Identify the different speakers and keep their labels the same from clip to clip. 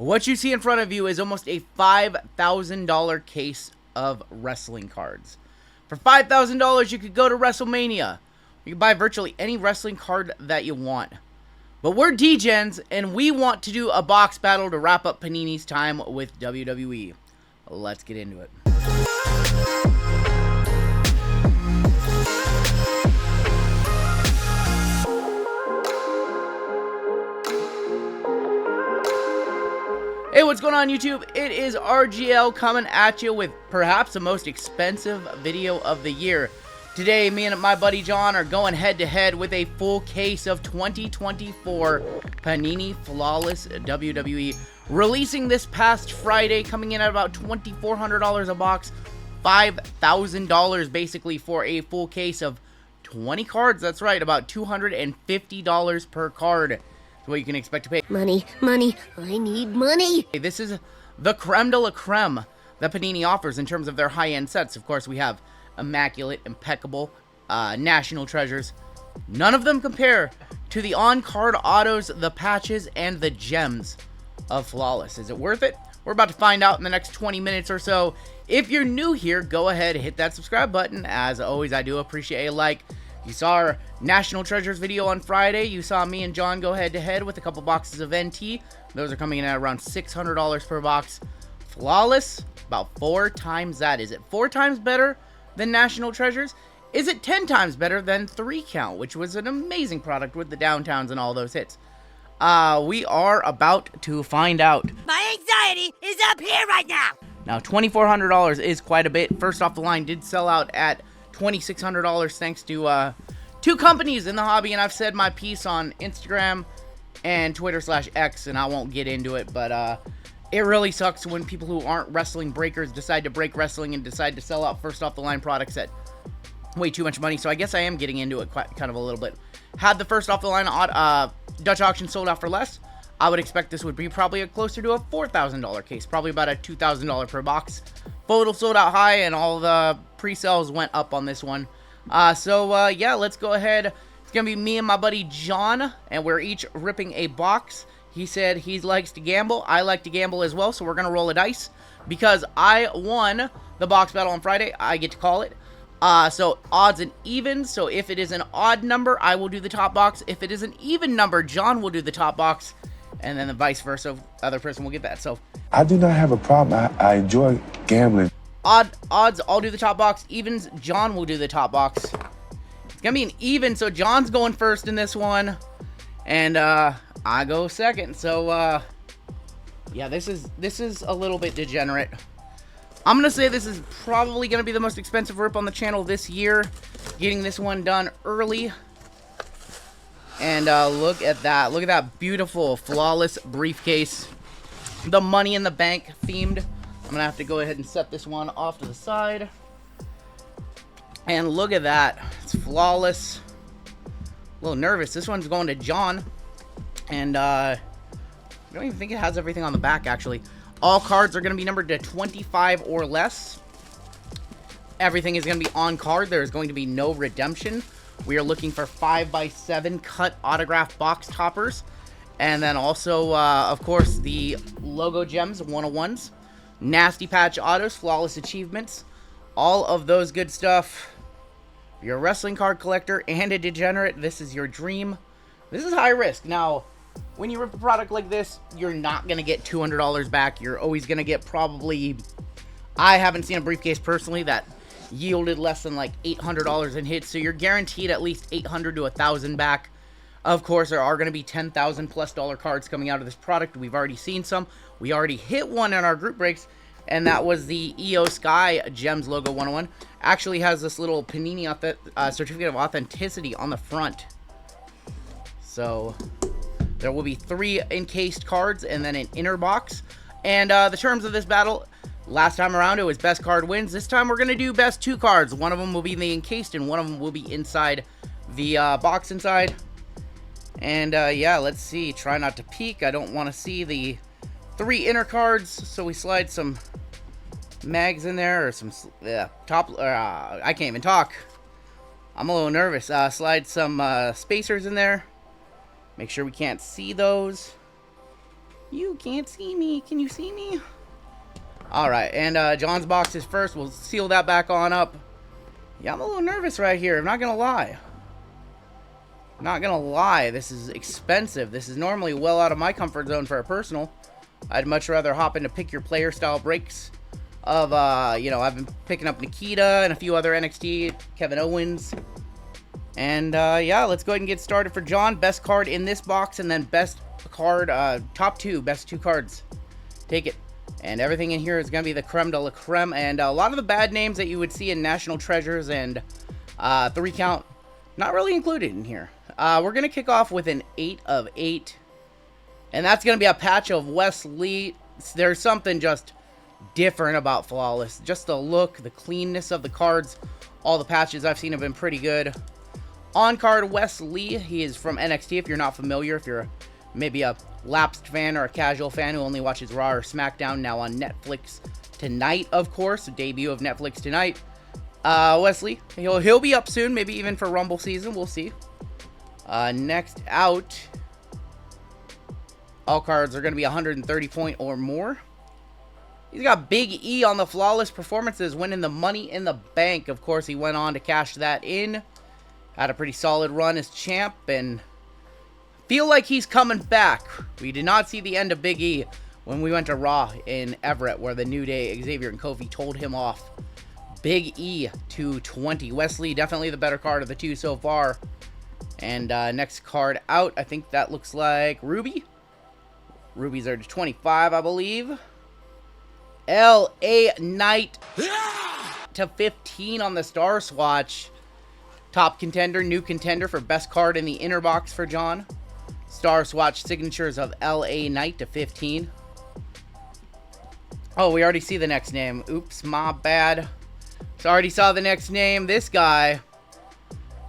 Speaker 1: What you see in front of you is almost a $5,000 case of wrestling cards. For $5,000, you could go to WrestleMania. You can buy virtually any wrestling card that you want. But we're D-Gens, and we want to do a box battle to wrap up Panini's time with WWE. Let's get into it. Hey, what's going on YouTube? It is RGL coming at you with perhaps the most expensive video of the year. Today, me and my buddy John are going head-to-head with a full case of 2024 Panini Flawless WWE. Releasing this past Friday, coming in at about $2,400 a box. $5,000 basically for a full case of 20 cards. That's right, about $250 per card. What you can expect to pay.
Speaker 2: Money, money, I need money.
Speaker 1: This is the creme de la creme that Panini offers in terms of their high-end sets. Of course, we have immaculate, impeccable, National Treasures. None of them compare to the on-card autos, the patches, and the gems of Flawless. Is it worth it? We're about to find out in the next 20 minutes or so. If you're new here, go ahead and hit that subscribe button. As always, I do appreciate a like. You saw our National Treasures video on Friday. You saw me and John go head-to-head with a couple boxes of NT. Those are coming in at around $600 per box. Flawless, about 4 times that. Is it 4 times better than National Treasures? Is it 10 times better than 3 Count, which was an amazing product with the downtowns and all those hits? We are about to find out.
Speaker 2: My anxiety is up here right now.
Speaker 1: Now, $2,400 is quite a bit. First off the line did sell out at $2,600 thanks to 2 companies in the hobby, and I've said my piece on Instagram and Twitter/X, and I won't get into it, but it really sucks when people who aren't wrestling breakers decide to break wrestling and decide to sell out first off the line products at way too much money. So I guess I am getting into it kind of a little bit. Had the first off the line Dutch auction sold out for less, I would expect this would be probably closer to a $4,000 case, probably about a $2,000 per box. Photo sold out high, and all the pre-sales went up on this one. Yeah, let's go ahead. It's going to be me and my buddy John, and we're each ripping a box. He said he likes to gamble. I like to gamble as well, so we're going to roll a dice. Because I won the box battle on Friday, I get to call it. So odds and evens. So if it is an odd number, I will do the top box. If it is an even number, John will do the top box. And then the vice versa, other person will get that. So
Speaker 3: I do not have a problem. I enjoy gambling.
Speaker 1: Odds, I'll do the top box. Evens, John will do the top box. It's gonna be an even, so John's going first in this one, and I go second. So yeah, this is a little bit degenerate. I'm gonna say this is probably gonna be the most expensive rip on the channel this year. Getting this one done early. And look at that. Look at that beautiful Flawless briefcase. The Money in the Bank themed. I'm going to have to go ahead and set this one off to the side. And look at that. It's Flawless. A little nervous. This one's going to John. And I don't even think it has everything on the back, actually. All cards are going to be numbered to 25 or less. Everything is going to be on card. There is going to be no redemption. We are looking for 5x7 cut autograph box toppers. And then also, of course, the logo gems, 101s. Nasty patch autos, flawless achievements. All of those good stuff. If you're a wrestling card collector and a degenerate, this is your dream. This is high risk. Now, when you rip a product like this, you're not going to get $200 back. You're always going to get probably... I haven't seen a briefcase personally that yielded less than like $800 in hits, so you're guaranteed at least $800 to $1,000 back. Of course, there are going to be $10,000 plus cards coming out of this product. We've already seen some. We already hit one in our group breaks, and that was the EO Sky Gems logo 101. Actually has this little Panini certificate of authenticity on the front. So there will be 3 encased cards and then an inner box. And the terms of this battle... Last time around, it was best card wins. This time, we're going to do best 2 cards. One of them will be in the encased, and one of them will be inside the box inside. And, yeah, let's see. Try not to peek. I don't want to see the 3 inner cards, so we slide some mags in there, or some, I can't even talk. I'm a little nervous. Slide some spacers in there. Make sure we can't see those. You can't see me. Can you see me? Alright, and John's box is first. We'll seal that back on up. Yeah, I'm a little nervous right here. I'm not going to lie. Not going to lie. This is expensive. This is normally well out of my comfort zone for a personal. I'd much rather hop into pick your player style breaks of, you know, I've been picking up Nikita and a few other NXT, Kevin Owens. And, yeah, let's go ahead and get started for John. Best card in this box, and then best card, top two, best two cards. Take it. And everything in here is going to be the creme de la creme. And a lot of the bad names that you would see in National Treasures and 3 count, not really included in here. We're going to kick off with an 8 of 8. And that's going to be a patch of Wes Lee. There's something just different about Flawless. Just the look, the cleanness of the cards. All the patches I've seen have been pretty good. On card, Wes Lee. He is from NXT, if you're not familiar. If you're maybe a lapsed fan or a casual fan who only watches Raw or Smackdown, now on Netflix tonight, of course. Debut of Netflix tonight. Wesley, he'll be up soon, maybe even for Rumble season. We'll see. Next out, all cards are going to be 130 point or more. He's got Big E on the flawless performances, winning the Money in the Bank. Of course, he went on to cash that in. Had a pretty solid run as champ, and feel like he's coming back. We did not see the end of Big E when we went to Raw in Everett, where the New Day, Xavier, and Kofi told him off. Big E to 20. Wesley, definitely the better card of the two so far. And next card out, I think that looks like Ruby. Rubies are to 25, I believe. L.A. Knight to 15 on the Star Swatch. Top contender, new contender for best card in the inner box for John. Star Swatch signatures of L.A. Knight to 15. Oh, we already see the next name. Oops, my bad. So already saw the next name. This guy.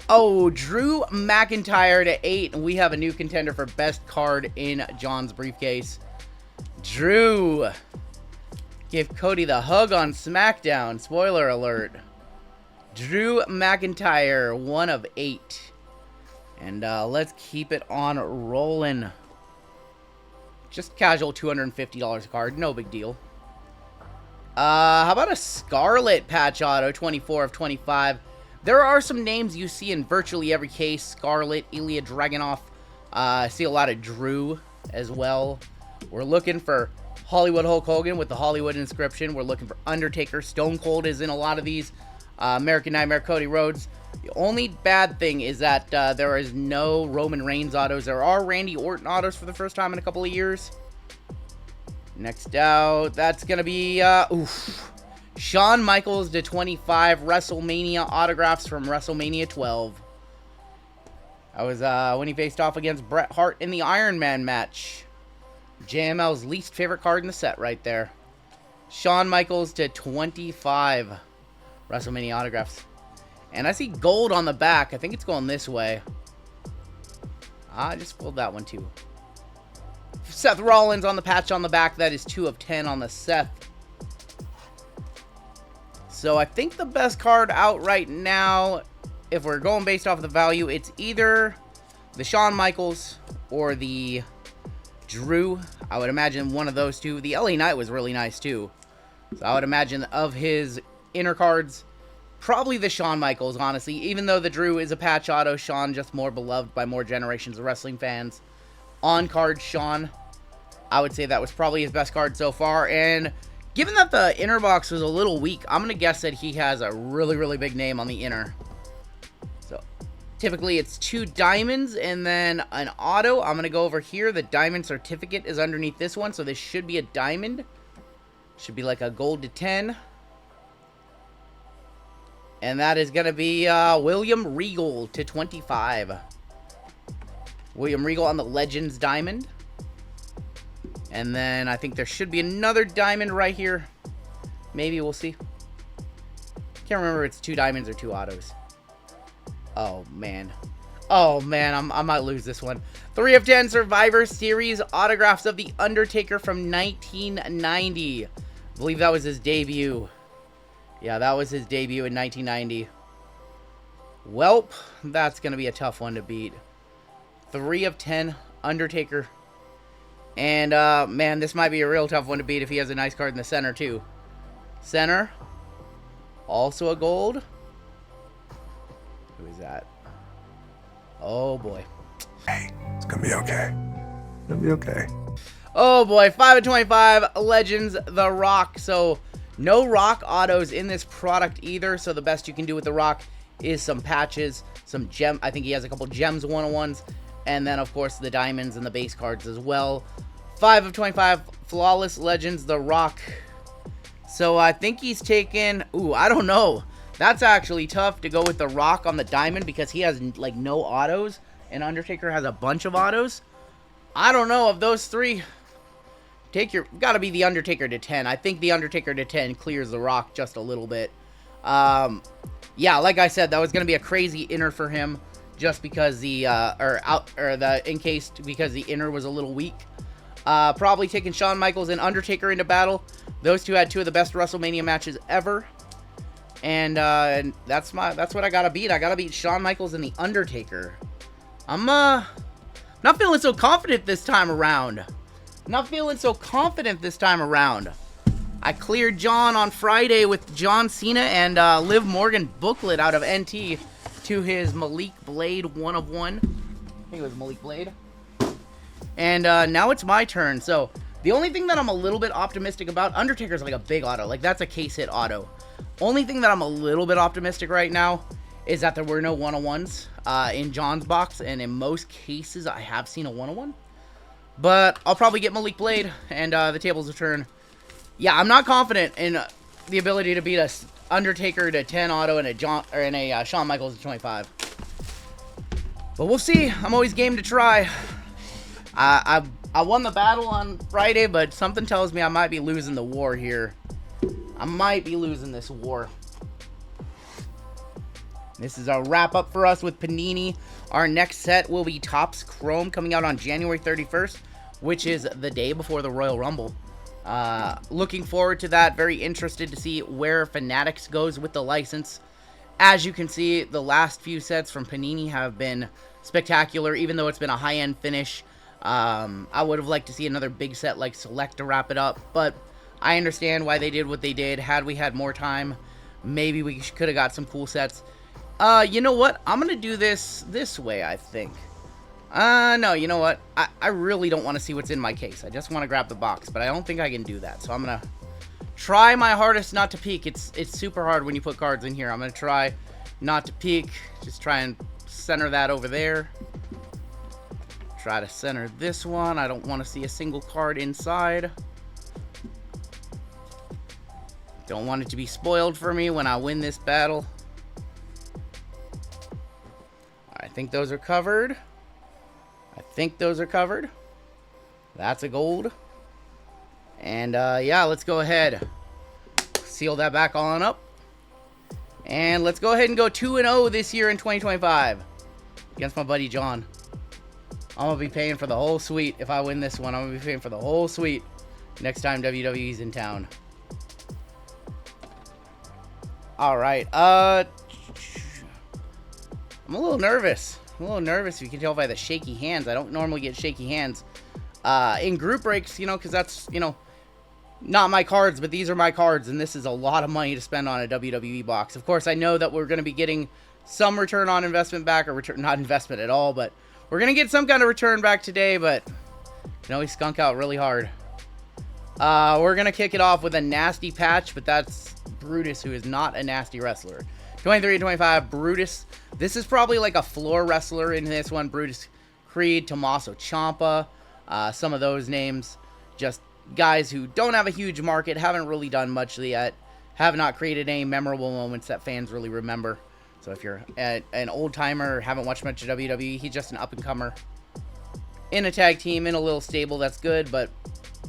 Speaker 1: Oh, Drew McIntyre to 8. And we have a new contender for best card in John's briefcase. Drew. Give Cody the hug on Smackdown. Spoiler alert. Drew McIntyre, 1 of 8. And let's keep it on rolling. Just casual $250 card. No big deal. How about a Scarlet patch auto, 24 of 25. There are some names you see in virtually every case. Scarlet, Ilya Dragunov. I see a lot of Drew as well. We're looking for Hollywood Hulk Hogan with the Hollywood inscription. We're looking for Undertaker. Stone Cold is in a lot of these. American Nightmare, Cody Rhodes. The only bad thing is that there is no Roman Reigns autos. There are Randy Orton autos for the first time in a couple of years. Next out, that's going to be, Shawn Michaels to 25 WrestleMania autographs from WrestleMania 12. That was when he faced off against Bret Hart in the Iron Man match. JML's least favorite card in the set right there. Shawn Michaels to 25 WrestleMania autographs. And I see gold on the back. I think it's going this way. I just pulled that one too. Seth Rollins on the patch on the back. That is 2 of 10 on the Seth. So I think the best card out right now, if we're going based off of the value, it's either the Shawn Michaels or the Drew. I would imagine one of those two. The LA Knight was really nice too. So I would imagine of his inner cards, probably the Shawn Michaels, honestly. Even though the Drew is a patch auto, Shawn just more beloved by more generations of wrestling fans. On card, Shawn, I would say that was probably his best card so far. And given that the inner box was a little weak, I'm going to guess that he has a really, really big name on the inner. So typically it's 2 diamonds and then an auto. I'm going to go over here. The diamond certificate is underneath this one, so this should be a diamond. Should be like a gold to 10. And that is going to be William Regal to 25. William Regal on the Legends Diamond. And then I think there should be another diamond right here. Maybe, we'll see. Can't remember if it's 2 diamonds or 2 autos. Oh, man. Oh, man, I might lose this one. 3 of 10 Survivor Series autographs of The Undertaker from 1990. I believe that was his debut. Yeah, that was his debut in 1990. Welp, that's going to be a tough one to beat. 3 of 10 Undertaker And, man, this might be a real tough one to beat if he has a nice card in the center, too. Center. Also a gold. Who is that? Oh, boy.
Speaker 3: Hey, it's gonna be okay. It's gonna be okay.
Speaker 1: Oh, boy. 5 of 25. Legends, The Rock. So, no Rock autos in this product either. So, the best you can do with The Rock is some patches, some gem. I think he has a couple gems 101s. And then, of course, the diamonds and the base cards as well. 5 of 25, Flawless Legends, The Rock. So, I think he's taken... Ooh, I don't know. That's actually tough to go with The Rock on the diamond because he has, like, no autos. And Undertaker has a bunch of autos. I don't know. Of those three, gotta be the Undertaker to 10. I think the Undertaker to 10 clears The Rock just a little bit. Yeah, like I said, that was going to be a crazy inner for him. Just because the because the inner was a little weak. Probably taking Shawn Michaels and Undertaker into battle. Those two had two of the best WrestleMania matches ever. And that's what I gotta beat. I gotta beat Shawn Michaels and the Undertaker. I'm not feeling so confident this time around. I cleared John on Friday with John Cena and Liv Morgan booklet out of NT. To his Malik Blade 1 of 1. I think it was Malik Blade. And now it's my turn. So the only thing that I'm a little bit optimistic about, Undertaker's like a big auto. Like that's a case hit auto. Only thing that I'm a little bit optimistic right now is that there were no 101s in John's box. And in most cases, I have seen a 101. But I'll probably get Malik Blade and the tables will turn. Yeah, I'm not confident in the ability to beat us. Undertaker to 10 auto and a Shawn Michaels to 25. But we'll see. I'm always game to try. I won the battle on Friday, but something tells me I might be losing the war here. I might be losing this war. This is our wrap up for us with Panini. Our next set will be Topps Chrome coming out on January 31st, which is the day before the Royal Rumble. Looking forward to that. Very interested to see where Fanatics goes with the license. As you can see, the last few sets from Panini have been spectacular, even though it's been a high-end finish. I would have liked to see another big set like Select to wrap it up, but I understand why they did what they did. Had we had more time, maybe we could have got some cool sets. You know what? I'm going to do this way, I think. No, you know what? I really don't want to see what's in my case. I just want to grab the box, but I don't think I can do that. So I'm going to try my hardest not to peek. It's super hard when you put cards in here. I'm going to try not to peek. Just try and center that over there. Try to center this one. I don't want to see a single card inside. Don't want it to be spoiled for me when I win this battle. I think those are covered. That's a gold. And yeah, let's go ahead. Seal that back on up. And let's go ahead and go 2-0 this year in 2025. Against my buddy John. I'm going to be paying for the whole suite if I win this one. I'm going to be paying for the whole suite next time WWE's in town. Alright, I'm a little nervous. If you can tell by the shaky hands. I don't normally get shaky hands in group breaks, you know, because that's, you know, not my cards, but these are my cards, and this is a lot of money to spend on a WWE box. Of course, I know that we're going to be getting some return on investment back, or not investment at all, but we're going to get some kind of return back today, but, you know, we skunk out really hard. We're going to kick it off with a nasty patch, but that's Brutus, who is not a nasty wrestler. 23 and 25, Brutus. This is probably like a floor wrestler in this one. Brutus Creed, Tommaso Ciampa, some of those names. Just guys who don't have a huge market, haven't really done much yet, have not created any memorable moments that fans really remember. So if you're an old-timer or haven't watched much of WWE, he's just an up-and-comer. In a tag team, in a little stable, that's good, but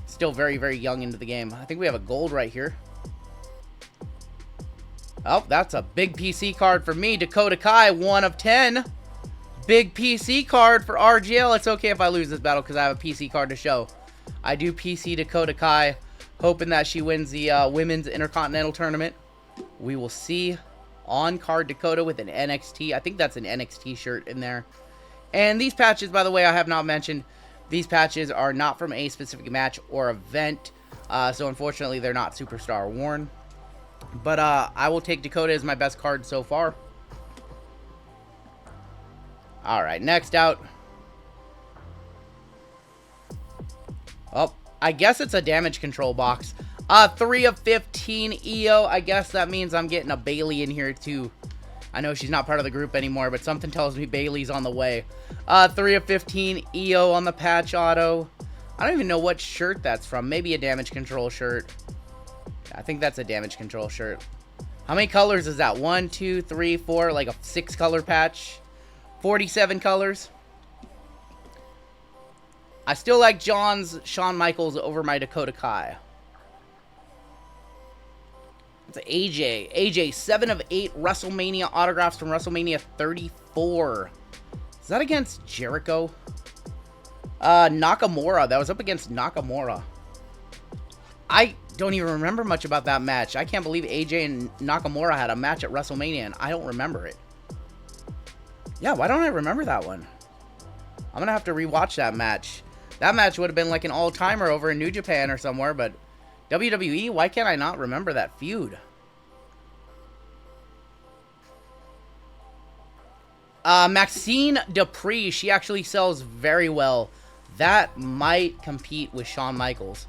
Speaker 1: still very, very young into the game. I think we have a gold right here. Oh, that's a big PC card for me. Dakota Kai, 1 of 10. Big PC card for RGL. It's okay if I lose this battle because I have a PC card to show. I do PC Dakota Kai, hoping that she wins the Women's Intercontinental Tournament. We will see. On-card Dakota with an NXT. I think that's an NXT shirt in there. And these patches, by the way, I have not mentioned. These patches are not from a specific match or event, so unfortunately they're not Superstar worn. But I will take Dakota as my best card so far. Alright, next out. Oh, I guess it's a damage control box. 3 of 15 EO. I guess that means I'm getting a Bailey in here too. I know she's not part of the group anymore, but something tells me Bailey's on the way. 3 of 15 EO on the patch auto. I don't even know what shirt that's from. Maybe a damage control shirt. I think that's a damage control shirt. How many colors is that? 1, 2, 3, 4, like a 6-color patch. 47 colors. I still like John's Shawn Michaels over my Dakota Kai. It's AJ. AJ, 7 of 8 WrestleMania autographs from WrestleMania 34. Is that against Jericho? Nakamura. That was up against Nakamura. I don't even remember much about that match. I can't believe AJ and Nakamura had a match at WrestleMania, and I don't remember it. Yeah, why don't I remember that one? I'm going to have to rewatch that match. That match would have been like an all-timer over in New Japan or somewhere, but WWE, why can't I not remember that feud? Maxine Dupree, she actually sells very well. That might compete with Shawn Michaels.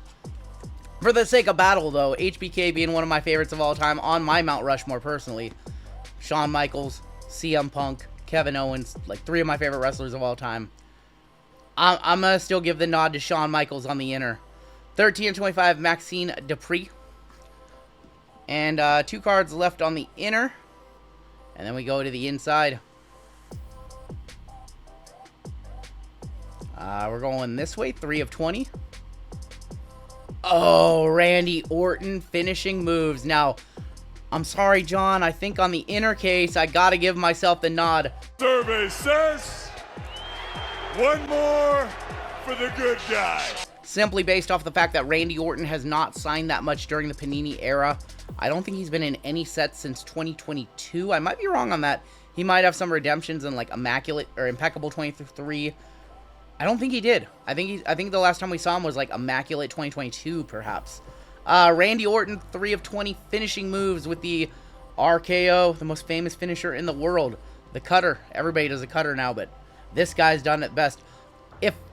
Speaker 1: For the sake of battle, though, HBK being one of my favorites of all time on my Mount Rushmore personally. Shawn Michaels, CM Punk, Kevin Owens, like 3 of my favorite wrestlers of all time. I'm going to still give the nod to Shawn Michaels on the inner. 13 and 25, Maxine Dupree. And 2 cards left on the inner. And then we go to the inside. We're going this way, 3 of 20. Oh, Randy Orton finishing moves. Now, I'm sorry, John. I think on the inner case, I got to give myself the nod.
Speaker 4: Survey says 1 more for the good guy.
Speaker 1: Simply based off the fact that Randy Orton has not signed that much during the Panini era. I don't think he's been in any sets since 2022. I might be wrong on that. He might have some redemptions in like Immaculate or Impeccable 23. I don't think he did. I think the last time we saw him was like Immaculate 2022, perhaps. Randy Orton, 3 of 20 finishing moves with the RKO, the most famous finisher in the world. The cutter. Everybody does a cutter now, but this guy's done it best.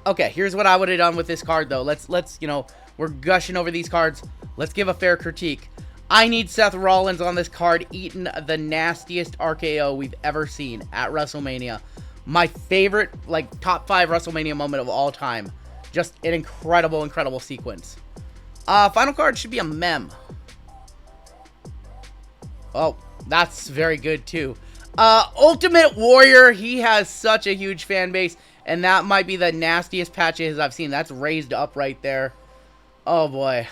Speaker 1: Okay, here's what I would have done with this card, though. Let's you know, we're gushing over these cards. Let's give a fair critique. I need Seth Rollins on this card eating the nastiest RKO we've ever seen at WrestleMania. My favorite, like, top 5 WrestleMania moment of all time. Just an incredible, incredible sequence. Final card should be a mem. Oh, that's very good, too. Ultimate Warrior, he has such a huge fan base. And that might be the nastiest patches I've seen. That's raised up right there. Oh, boy.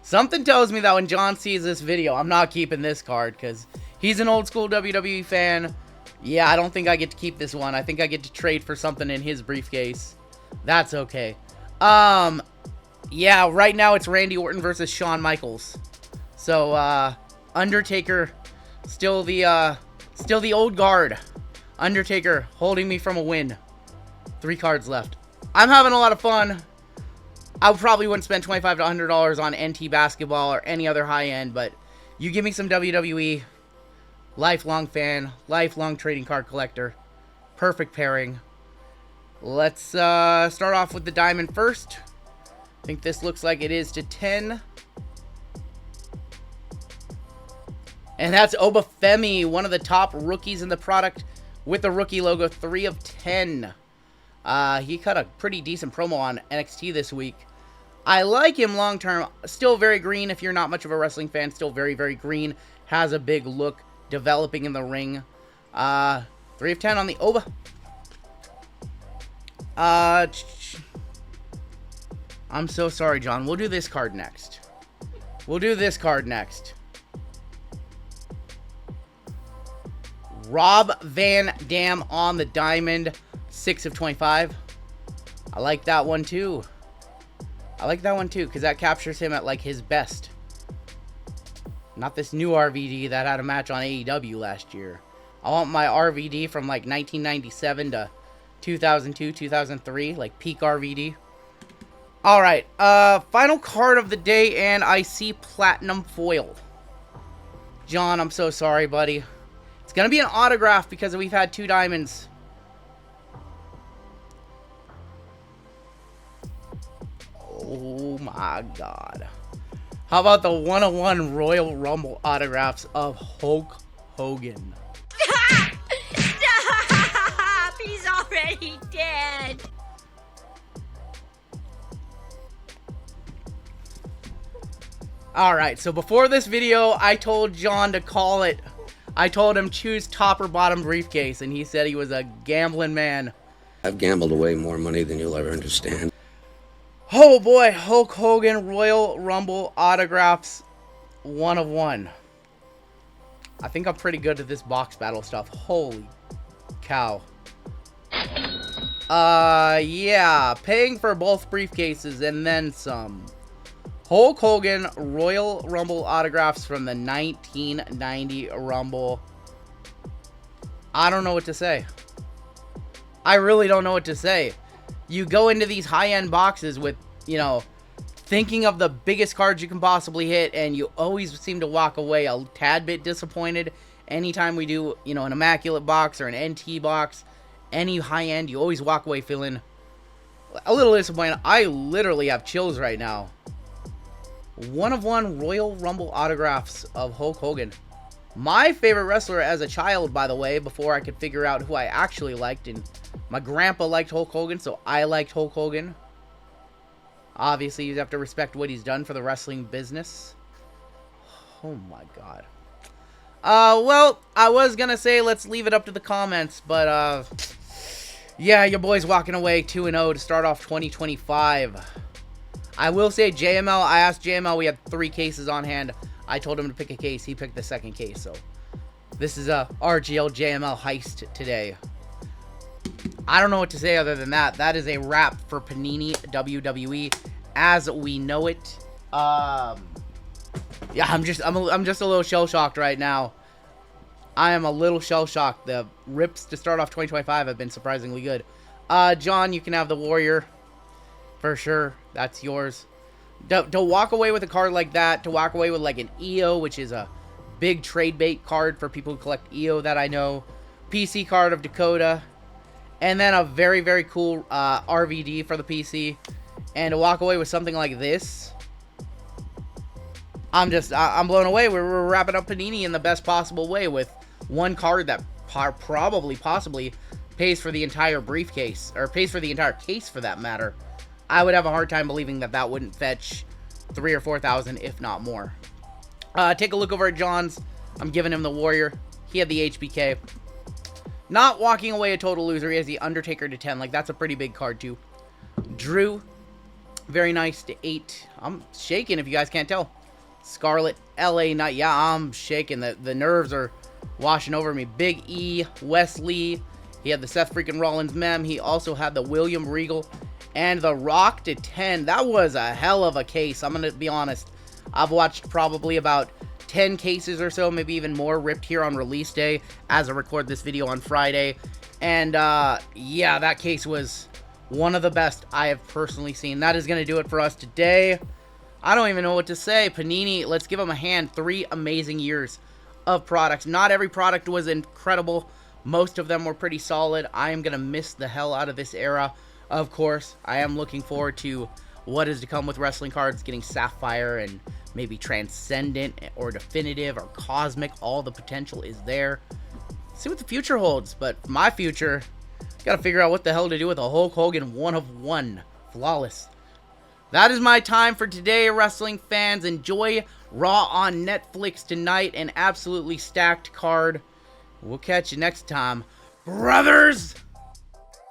Speaker 1: Something tells me that when John sees this video, I'm not keeping this card. Because he's an old school WWE fan. Yeah, I don't think I get to keep this one. I think I get to trade for something in his briefcase. That's okay. Yeah, right now it's Randy Orton versus Shawn Michaels. So, Undertaker, still the old guard. Undertaker holding me from a win. 3 cards left. I'm having a lot of fun. I probably wouldn't spend $25 to $100 on NT basketball or any other high end, but you give me some WWE. Lifelong fan, lifelong trading card collector. Perfect pairing. Let's start off with the diamond first. I think this looks like it is to 10. And that's Obafemi, one of the top rookies in the product with the rookie logo, 3 of 10. He cut a pretty decent promo on NXT this week. I like him long term. Still very green if you're not much of a wrestling fan. Still very, very green. Has a big look. Developing in the ring. 3 of 10 on the Oba. I'm so sorry, John. We'll do this card next. Rob Van Dam on the diamond. 6 of 25. I like that one too. Because that captures him at like his best. Not this new RVD that had a match on AEW last year. I want my RVD from like 1997 to 2002, 2003, like peak RVD. Alright, final card of the day, and I see platinum foil. John, I'm so sorry, buddy. It's gonna be an autograph because we've had 2 diamonds. Oh my god. How about the 101 Royal Rumble autographs of Hulk Hogan?
Speaker 2: Stop! He's already dead.
Speaker 1: Alright, so before this video, I told John to call it. I told him choose top or bottom briefcase, and he said he was a gambling man.
Speaker 5: I've gambled away more money than you'll ever understand.
Speaker 1: Oh boy, Hulk Hogan Royal Rumble autographs 1 of 1. I think I'm pretty good at this box battle stuff. Holy cow. Yeah, paying for both briefcases and then some. Hulk Hogan Royal Rumble autographs from the 1990 Rumble. I don't know what to say. I really don't know what to say. You go into these high-end boxes with, you know, thinking of the biggest cards you can possibly hit, and you always seem to walk away a tad bit disappointed. Anytime we do, you know, an immaculate box or an NT box, any high-end, you always walk away feeling a little disappointed. I literally have chills right now. 1 of 1 Royal Rumble autographs of Hulk Hogan. My favorite wrestler as a child, by the way, before I could figure out who I actually liked, and my grandpa liked Hulk Hogan, so I liked Hulk Hogan. Obviously, you have to respect what he's done for the wrestling business. Oh my god. Well, I was gonna say let's leave it up to the comments, but, yeah, your boy's walking away 2-0 to start off 2025. I will say JML, I asked JML, we had 3 cases on hand. I told him to pick a case. He picked the second case, so this is a RGL JML heist today. I don't know what to say other than that. That is a wrap for Panini WWE as we know it. Yeah, I'm just a little shell shocked right now. I am a little shell shocked. The rips to start off 2025 have been surprisingly good. John, you can have the Warrior for sure. That's yours. To walk away with a card like that, to walk away with like an EO, which is a big trade bait card for people who collect EO that I know, PC card of Dakota, and then a very, very cool RVD for the PC, and to walk away with something like this, I'm blown away. We're wrapping up Panini in the best possible way with one card that possibly pays for the entire briefcase, or pays for the entire case for that matter. I would have a hard time believing that that wouldn't fetch 3,000 or 4,000, if not more. Take a look over at John's. I'm giving him the Warrior. He had the HBK. Not walking away a total loser. He has the Undertaker to 10. Like, that's a pretty big card, too. Drew, very nice to 8. I'm shaking if you guys can't tell. Scarlet, LA Knight. Yeah, I'm shaking. The nerves are washing over me. Big E, Wesley. He had the Seth freaking Rollins mem. He also had the William Regal and the Rock to 10. That was a hell of a case. I'm going to be honest. I've watched probably about 10 cases or so, maybe even more, ripped here on release day as I record this video on Friday. And, yeah, that case was one of the best I have personally seen. That is going to do it for us today. I don't even know what to say. Panini, let's give them a hand. 3 amazing years of products. Not every product was incredible. Most of them were pretty solid. I am going to miss the hell out of this era. Of course, I am looking forward to what is to come with wrestling cards, getting Sapphire and maybe Transcendent or Definitive or Cosmic. All the potential is there. See what the future holds, but for my future, gotta figure out what the hell to do with a Hulk Hogan 1 of 1. Flawless. That is my time for today, wrestling fans. Enjoy Raw on Netflix tonight. An absolutely stacked card. We'll catch you next time, brothers!